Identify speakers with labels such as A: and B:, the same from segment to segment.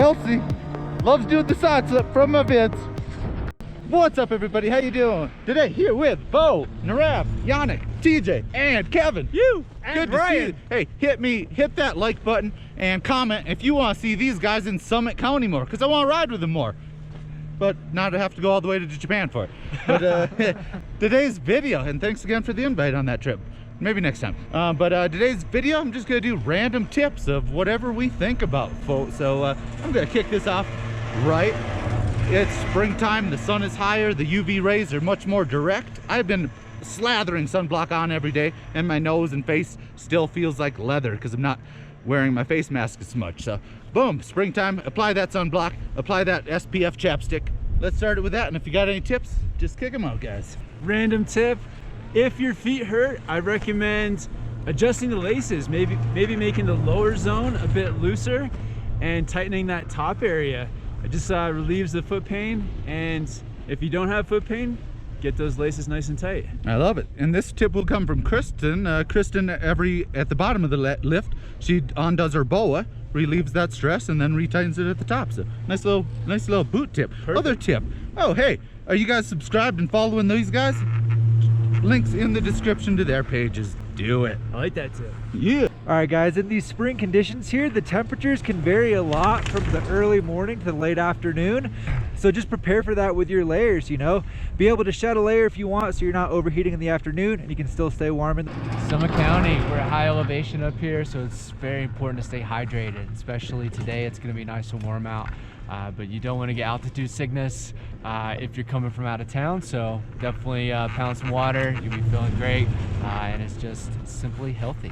A: Elsie loves doing the side slip from my vids. What's up, everybody? How you doing? Today here with Bo, Narab, Yannick, TJ, and Kevin. Good to see you. Hey, hit that like button and comment if you want to see these guys in Summit County more, because I want to ride with them more. But not to have to go all the way to Japan for it. But today's video, and thanks again for the invite on that trip. Maybe next time. Today's video, I'm just gonna do random tips of whatever we think about, folks. So I'm gonna kick this off right. It's springtime, the sun is higher, the UV rays are much more direct. I've been slathering sunblock on every day, and my nose and face still feels like leather because I'm not wearing my face mask as much. So boom, springtime, apply that sunblock, apply that SPF chapstick. Let's start it with that, and if you got any tips, just kick them out, guys.
B: Random tip: if your feet hurt, I recommend adjusting the laces, maybe making the lower zone a bit looser and tightening that top area. It just relieves the foot pain, and if you don't have foot pain, get those laces nice and tight.
A: I love it. And this tip will come from Kristen. Kristen, at the bottom of the lift, she undoes her boa, relieves that stress, and then retightens it at the top. So nice little boot tip. Perfect. Other tip. Oh, hey, are you guys subscribed and following these guys? Links in the description to their pages. Do it.
B: I like that tip.
A: Yeah.
C: All right, guys, in these spring conditions here, the temperatures can vary a lot from the early morning to the late afternoon. So just prepare for that with your layers, you know. Be able to shed a layer if you want so you're not overheating in the afternoon and you can still stay warm in the
D: Summit County, we're at high elevation up here, so it's very important to stay hydrated, especially today. It's going to be nice and warm out. But you don't want to get altitude sickness if you're coming from out of town, so definitely pound some water. You'll be feeling great, and it's just simply healthy.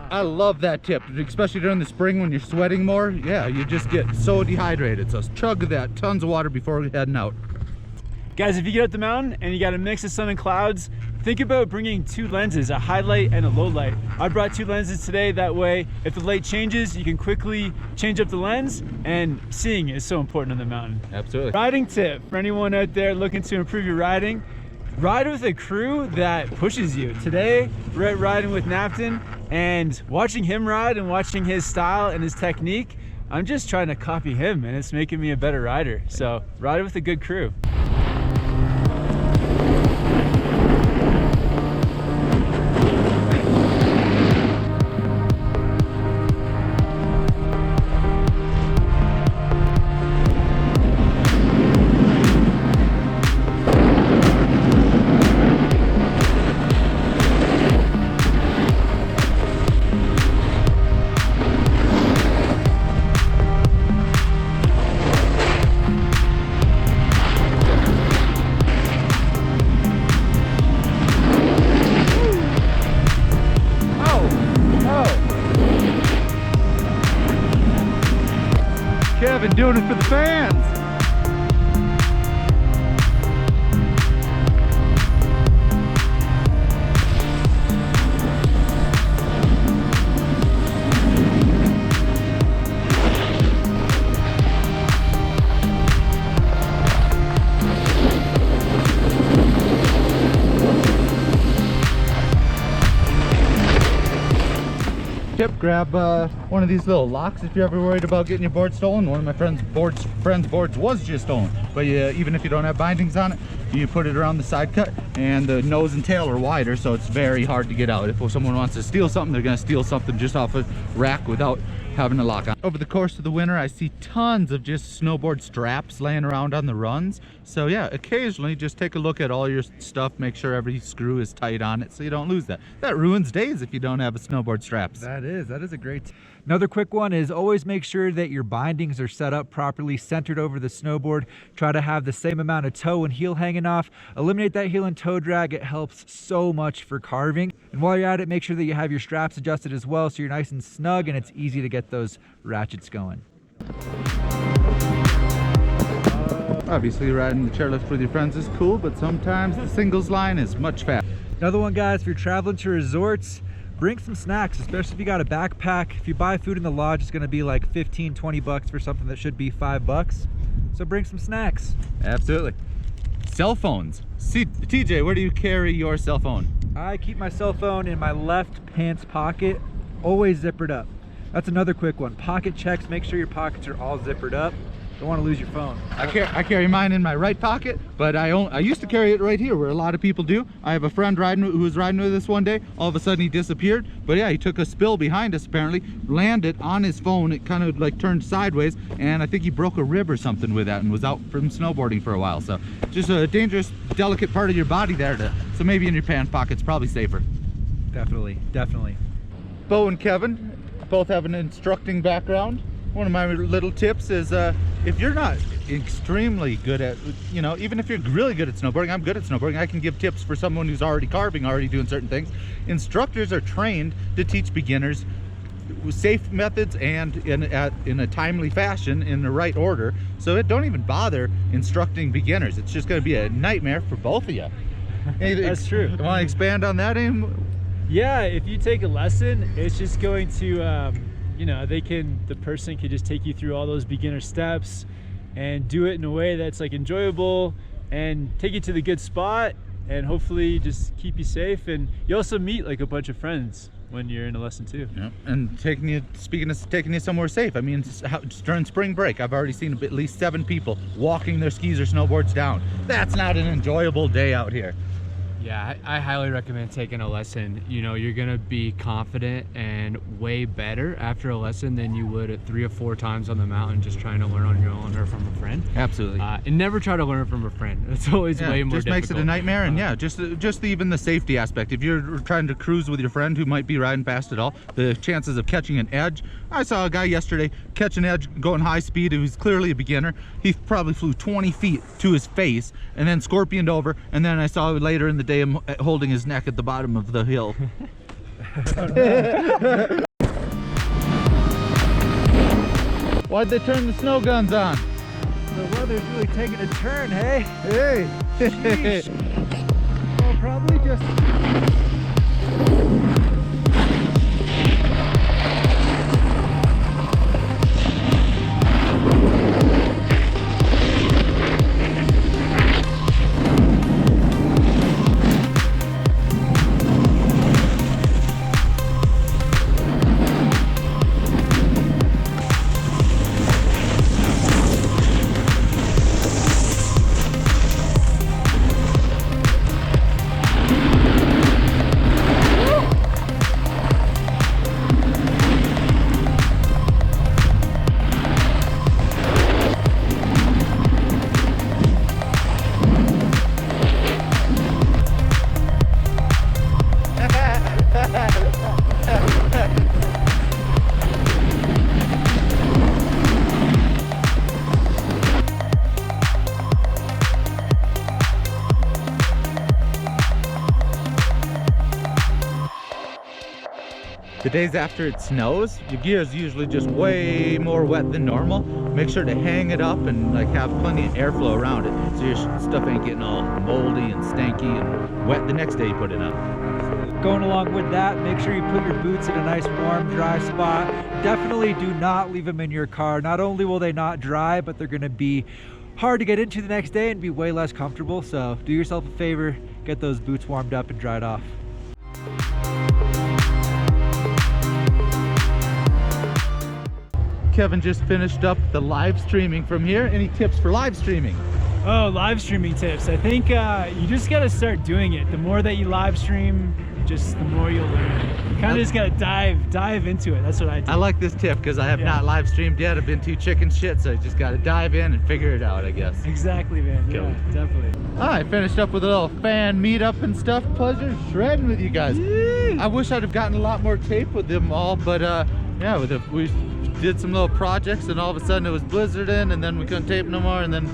A: I love that tip, especially during the spring when you're sweating more. Yeah, you just get so dehydrated. So chug that, tons of water before heading out.
B: Guys, if you get up the mountain and you got a mix of sun and clouds, think about bringing two lenses, a highlight and a low light. I brought two lenses today, that way if the light changes, you can quickly change up the lens, and seeing is so important on the mountain.
A: Absolutely.
B: Riding tip for anyone out there looking to improve your riding: ride with a crew that pushes you. Today, we're riding with Knapton, and watching him ride and watching his style and his technique, I'm just trying to copy him, and it's making me a better rider. So ride with a good crew.
A: Kevin doing it for the fans. Tip: grab one of these little locks if you're ever worried about getting your board stolen. One of my friend's boards was just stolen, but even if you don't have bindings on it, you put it around the side cut, and the nose and tail are wider, so it's very hard to get out. If someone wants to steal something, they're going to steal something just off a rack without having a lock on. Over the course of the winter, I see tons of just snowboard straps laying around on the runs. So yeah, occasionally just take a look at all your stuff, make sure every screw is tight on it so you don't lose that. That ruins days if you don't have a snowboard straps.
C: That is a great. Another quick one is always make sure that your bindings are set up properly, centered over the snowboard. Try to have the same amount of toe and heel hanging off. Eliminate that heel and toe drag. It helps so much for carving. And while you're at it, make sure that you have your straps adjusted as well so you're nice and snug and it's easy to get those ratchets going.
A: Obviously, riding the chairlift with your friends is cool, but sometimes the singles line is much faster.
C: Another one, guys, if you're traveling to resorts, bring some snacks, especially if you got a backpack. If you buy food in the lodge, it's going to be like 15, 20 bucks for something that should be $5. So bring some snacks.
A: Absolutely. Cell phones. See, TJ, where do you carry your cell phone?
C: I keep my cell phone in my left pants pocket, always zippered up. That's another quick one. Pocket checks. Make sure your pockets are all zippered up. Don't want to lose your phone.
A: I carry mine in my right pocket, but I used to carry it right here where a lot of people do. I have a friend who was riding with us one day. All of a sudden he disappeared. But yeah, he took a spill behind us apparently, landed on his phone. It kind of like turned sideways, and I think he broke a rib or something with that and was out from snowboarding for a while. So just a dangerous, delicate part of your body there. So maybe in your pants pocket's probably safer.
C: Definitely, definitely.
A: Bo and Kevin both have an instructing background. One of my little tips is if you're not extremely good at, you know, even if you're really good at snowboarding, I'm good at snowboarding, I can give tips for someone who's already carving, already doing certain things. Instructors are trained to teach beginners safe methods and in a timely fashion in the right order. So don't even bother instructing beginners. It's just going to be a nightmare for both of you.
B: That's true.
A: You want to expand on that, Aim?
B: Yeah, if you take a lesson, it's just going to, you know, the person can just take you through all those beginner steps and do it in a way that's like enjoyable and take you to the good spot and hopefully just keep you safe. And you also meet like a bunch of friends when you're in a lesson too.
A: Yeah, and taking you somewhere safe. I mean, during spring break, I've already seen at least 7 people walking their skis or snowboards down. That's not an enjoyable day out here.
D: Yeah, I highly recommend taking a lesson. You know, you're gonna be confident and way better after a lesson than you would at 3 or 4 times on the mountain just trying to learn on your own or from a friend.
A: Absolutely.
D: And never try to learn from a friend. It's always way more
A: just
D: difficult.
A: makes it a nightmare. And yeah, just even the safety aspect. If you're trying to cruise with your friend who might be riding fast at all, the chances of catching an edge. I saw a guy yesterday catch an edge going high speed. He was clearly a beginner. He probably flew 20 feet to his face and then scorpioned over. And then I saw later in the day him holding his neck at the bottom of the hill. Why'd they turn the snow guns on?
C: The weather's really taking a turn, hey?
A: Hey!
C: Well, probably just...
A: The days after it snows, your gear is usually just way more wet than normal. Make sure to hang it up and like have plenty of airflow around it, so your stuff ain't getting all moldy and stanky and wet the next day you put it up.
C: Going along with that, make sure you put your boots in a nice warm, dry spot. Definitely do not leave them in your car. Not only will they not dry, but they're gonna be hard to get into the next day and be way less comfortable. So do yourself a favor, get those boots warmed up and dried off.
A: Kevin just finished up the live streaming from here. Any tips for live streaming?
B: Oh, live streaming tips. I think you just got to start doing it. The more that you live stream, just the more you'll learn. You kind of just got to dive into it. That's what I do.
A: I like this tip because I have not live streamed yet. I've been too chicken shit, so I just got to dive in and figure it out, I guess.
B: Exactly, man.
A: Cool.
B: Yeah, definitely.
A: I finished up with a little fan meetup and stuff. Pleasure shredding with you guys. I wish I'd have gotten a lot more tape with them all, but yeah, we did some little projects and all of a sudden it was blizzarding and then we couldn't tape no more, and then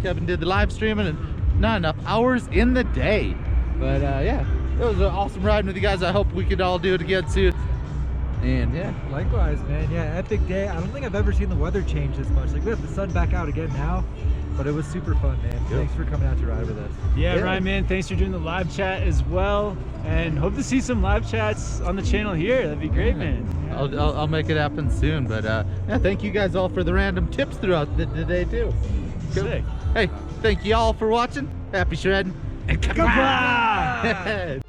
A: Kevin did the live streaming and not enough hours in the day. But yeah, it was an awesome riding with you guys. I hope we could all do it again soon. And yeah,
C: Likewise, man. Yeah, epic day. I don't think I've ever seen the weather change this much. Like, we have the sun back out again now, but it was super fun, man.
A: Yep.
C: Thanks for coming out to ride with us.
B: Yeah, Ryan, man, thanks for doing the live chat as well, and hope to see some live chats on the channel here. That'd be great, man.
A: I'll make it happen soon. But yeah, thank you guys all for the random tips throughout the day too. Cool.
B: Sick.
A: Hey, thank you all for watching. Happy shredding and
B: Goodbye!